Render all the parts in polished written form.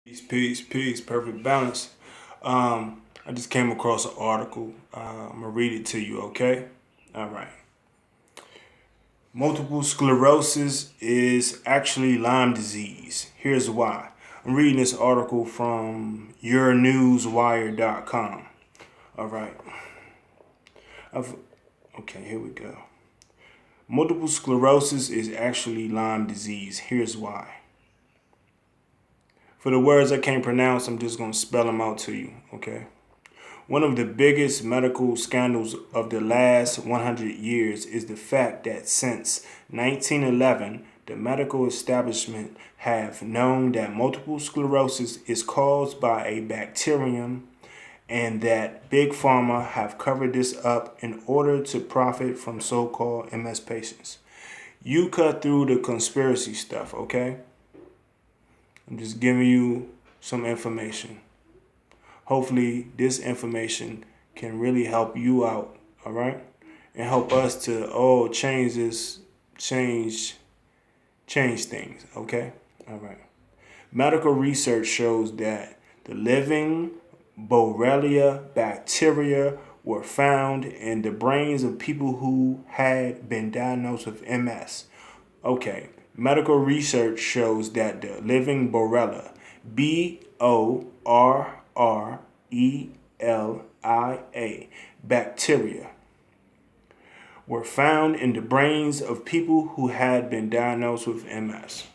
Peace, perfect balance. I just came across an article. I'm gonna read it to you, okay? All right. Multiple sclerosis is actually Lyme disease. Here's why. I'm reading this article from yournewswire.com. All right. I've, okay, here we go. Multiple sclerosis is actually Lyme disease. Here's why. For the words I can't pronounce, I'm just gonna spell them out to you, okay? One of the biggest medical scandals of the last 100 years is the fact that since 1911, the medical establishment have known that multiple sclerosis is caused by a bacterium and that Big Pharma have covered this up in order to profit from so-called MS patients. You cut through the conspiracy stuff, okay? I'm just giving you some information. Hopefully this information can really help you out, all right? And help us to change change things, okay? All right. Medical research shows that the living Borrelia bacteria were found in the brains of people who had been diagnosed with MS. Okay, medical research shows that the living Borrelia, Borrelia bacteria, were found in the brains of people who had been diagnosed with MS.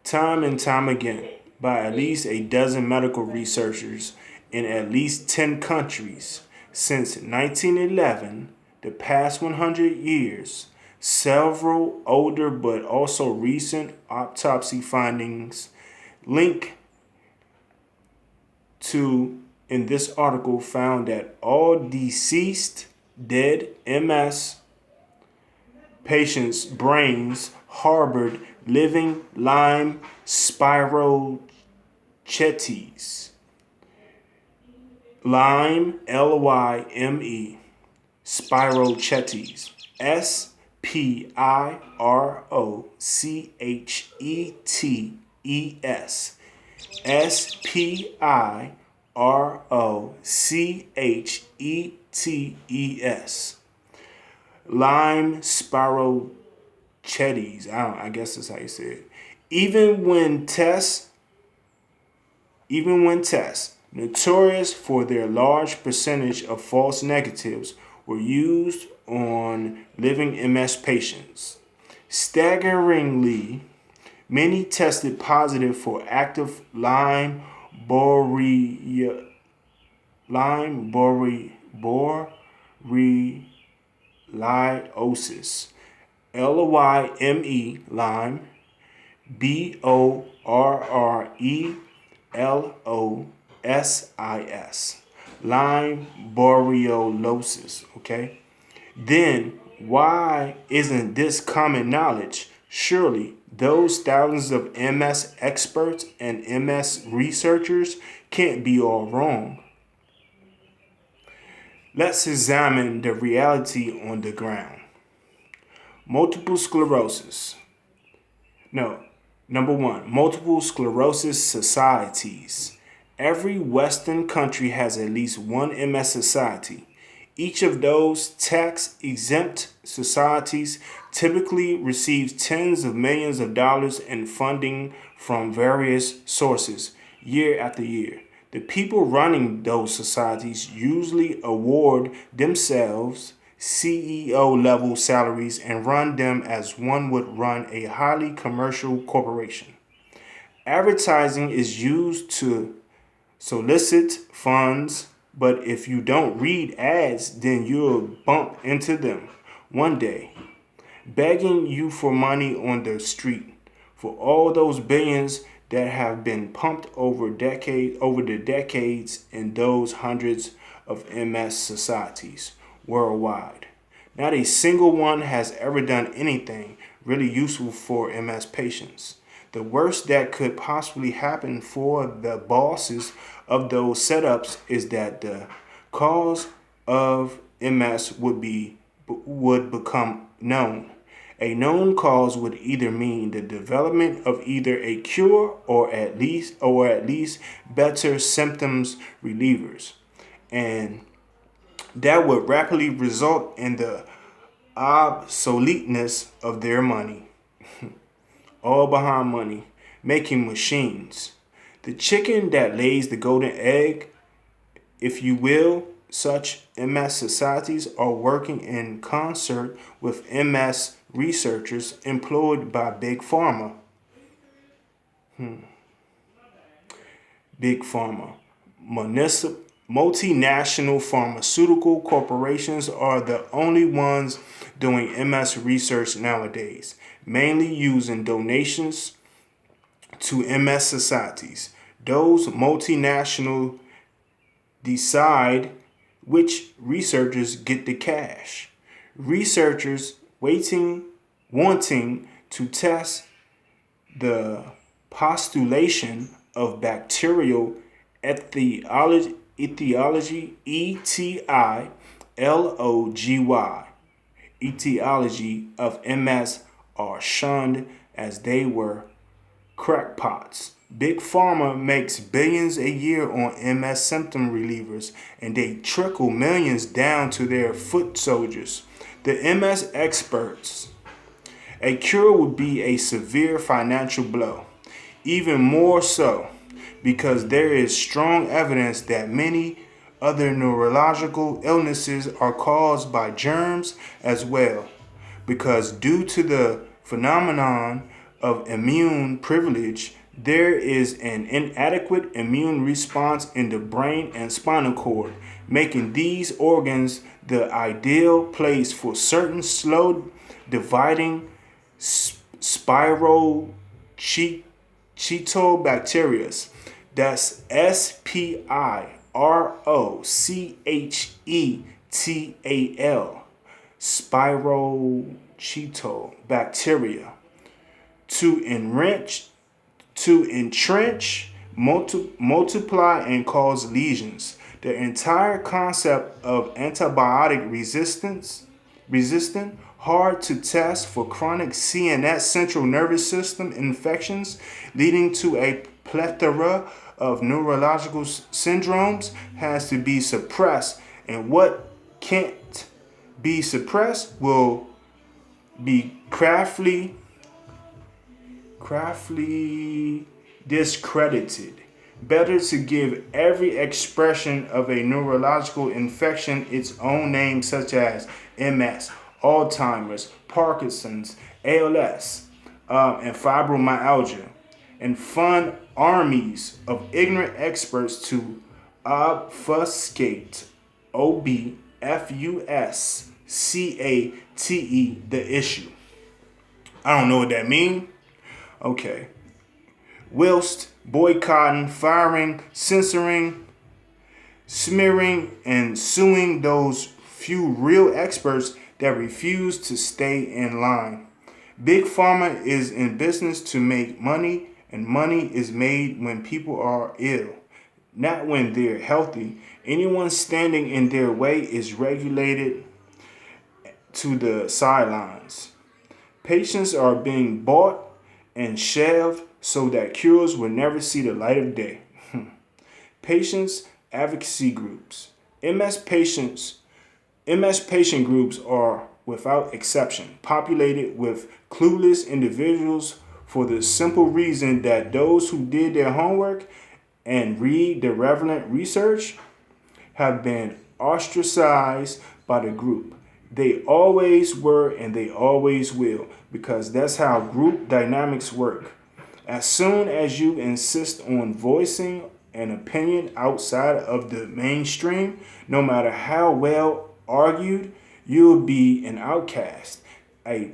Time and time again, by at least a dozen medical researchers in at least 10 countries since 1911, the past 100 years, several older but also recent autopsy findings link to in this article found that all deceased dead MS patients' brains harbored living Lyme spirochetes. Lyme, Lyme, spirochetes. Spirochetes. Spirochetes. Lyme spirochetes. I guess that's how you say it. Even when tests, notorious for their large percentage of false negatives, were used on living MS patients. Staggeringly, many tested positive for active Lyme borreliosis. Lyme, Lyme, Borrelosis, Lyme borreliosis, okay? Then why isn't this common knowledge? Surely those thousands of MS experts and MS researchers can't be all wrong. Let's examine the reality on the ground. Multiple sclerosis. No, number one, multiple sclerosis societies. Every Western country has at least one MS society. Each of those tax-exempt societies typically receives tens of millions of dollars in funding from various sources year after year. The people running those societies usually award themselves CEO level salaries and run them as one would run a highly commercial corporation. Advertising is used to solicit funds, but if you don't read ads, then you'll bump into them one day, begging you for money on the street for all those billions that have been pumped over the decades in those hundreds of MS societies worldwide. Not a single one has ever done anything really useful for MS patients. The worst that could possibly happen for the bosses of those setups is that the cause of MS would become known, A known cause would either mean the development of either a cure or at least better symptoms relievers. And that would rapidly result in the obsoleteness of their money, all behind money, making machines. The chicken that lays the golden egg, if you will, such MS societies are working in concert with MS researchers employed by Big Pharma. Big Pharma. Multinational pharmaceutical corporations are the only ones doing MS research nowadays, mainly using donations to MS societies. Those multinational decide which researchers get the cash. Researchers wanting to test the postulation of bacterial etiology, etiology of MS are shunned as they were crackpots. Big Pharma makes billions a year on MS symptom relievers, and they trickle millions down to their foot soldiers, the MS experts. A cure would be a severe financial blow, even more so because there is strong evidence that many other neurological illnesses are caused by germs as well. Because due to the phenomenon of immune privilege, there is an inadequate immune response in the brain and spinal cord, making these organs the ideal place for certain slow dividing spirochetobacteria. That's spirochetal, spirochetobacteria, to entrench, multiply, and cause lesions. The entire concept of antibiotic resistant, hard to test for chronic CNS central nervous system infections, leading to a plethora of neurological syndromes, has to be suppressed. And what can't be suppressed will be craftily discredited. Better to give every expression of a neurological infection its own name, such as MS, Alzheimer's, Parkinson's, ALS, and fibromyalgia, and fund armies of ignorant experts to obfuscate the issue. I don't know what that means. Okay. Whilst boycotting, firing, censoring, smearing, and suing those few real experts that refuse to stay in line. Big Pharma is in business to make money, and money is made when people are ill, not when they're healthy. Anyone standing in their way is regulated to the sidelines. Patients are being bought and shelved so that cures will never see the light of day. Patients advocacy groups. MS patient groups are, without exception, populated with clueless individuals for the simple reason that those who did their homework and read the relevant research have been ostracized by the group. They always were and they always will, because that's how group dynamics work. As soon as you insist on voicing an opinion outside of the mainstream, no matter how well argued, you'll be an outcast, a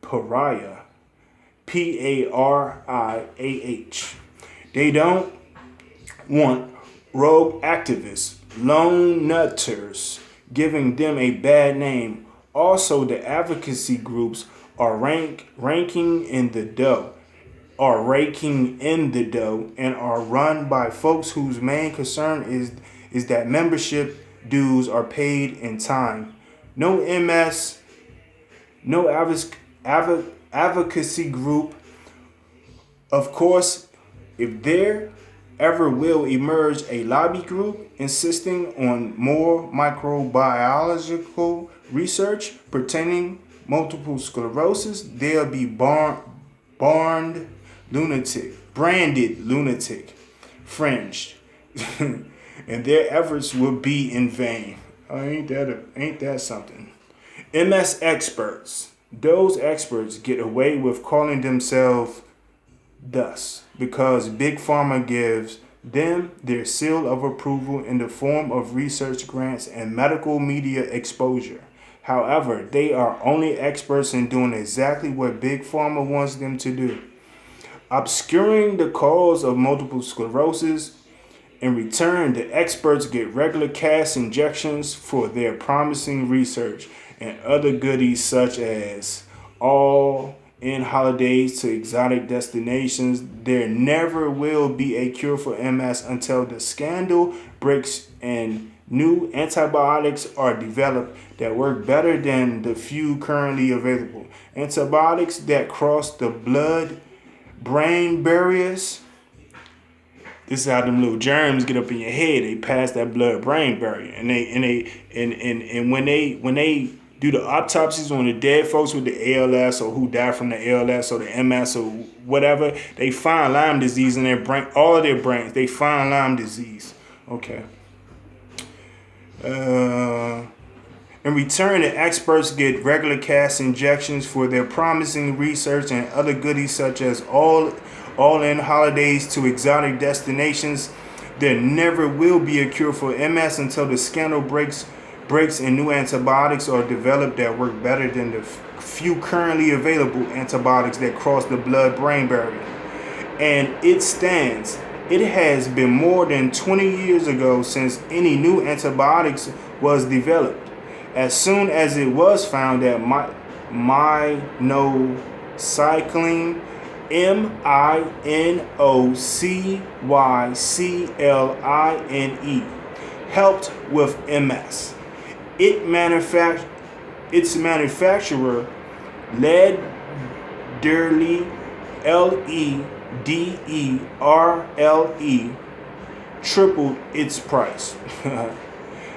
pariah, Pariah. They don't want rogue activists, lone nutters, giving them a bad name. Also, the advocacy groups are raking in the dough, and are run by folks whose main concern is that membership dues are paid in time. No advocacy group. Of course, if there ever will emerge a lobby group insisting on more microbiological research pertaining multiple sclerosis, they'll be branded lunatic, fringed, and their efforts will be in vain. Oh, ain't that something? MS experts. Those experts get away with calling themselves thus because Big Pharma gives them their seal of approval in the form of research grants and medical media exposure. However, they are only experts in doing exactly what Big Pharma wants them to do, obscuring the cause of multiple sclerosis. In return, the experts get regular cash injections for their promising research and other goodies such as all in holidays to exotic destinations. There never will be a cure for MS until the scandal breaks and new antibiotics are developed that work better than the few currently available. Antibiotics that cross the blood-brain barriers. This is how them little germs get up in your head. They pass that blood-brain barrier, and when they do the autopsies on the dead folks with the ALS or who died from the ALS or the MS or whatever, they find Lyme disease in their brain, all of their brains. They find Lyme disease. Okay. In return, the experts get regular cash injections for their promising research and other goodies such as all-in holidays to exotic destinations. There never will be a cure for MS until the scandal breaks and new antibiotics are developed that work better than the few currently available antibiotics that cross the blood-brain barrier. And it stands. It has been more than 20 years ago since any new antibiotics was developed. As soon as it was found that minocycline, minocycline, helped with MS. Its manufacturer, Lederle, Lederle, tripled its price.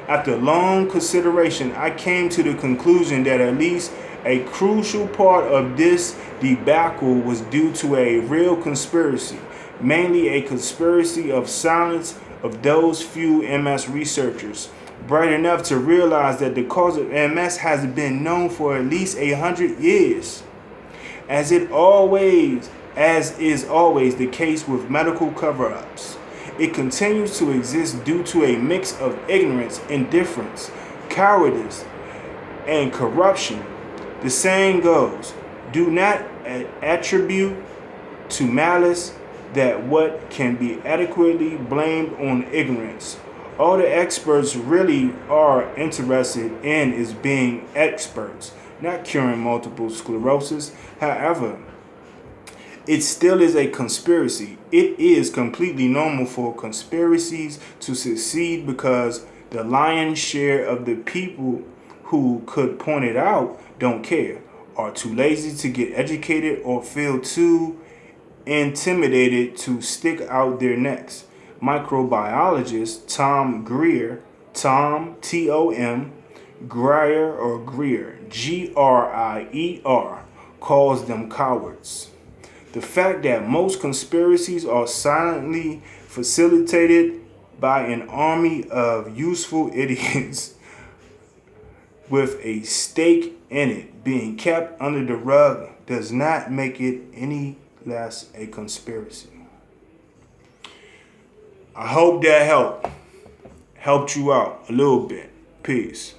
After long consideration, I came to the conclusion that at least a crucial part of this debacle was due to a real conspiracy, mainly a conspiracy of silence of those few MS researchers, bright enough to realize that the cause of MS has been known for at least 100 years. As is always the case with medical cover-ups, it continues to exist due to a mix of ignorance, indifference, cowardice, and corruption. The saying goes, do not attribute to malice that what can be adequately blamed on ignorance. All the experts really are interested in is being experts, not curing multiple sclerosis. However, it still is a conspiracy. It is completely normal for conspiracies to succeed because the lion's share of the people who could point it out don't care, are too lazy to get educated, or feel too intimidated to stick out their necks. Microbiologist Tom Greer, T-O-M, Greer, G-R-I-E-R, calls them cowards. The fact that most conspiracies are silently facilitated by an army of useful idiots with a stake in it being kept under the rug does not make it any less a conspiracy. I hope that helped you out a little bit. Peace.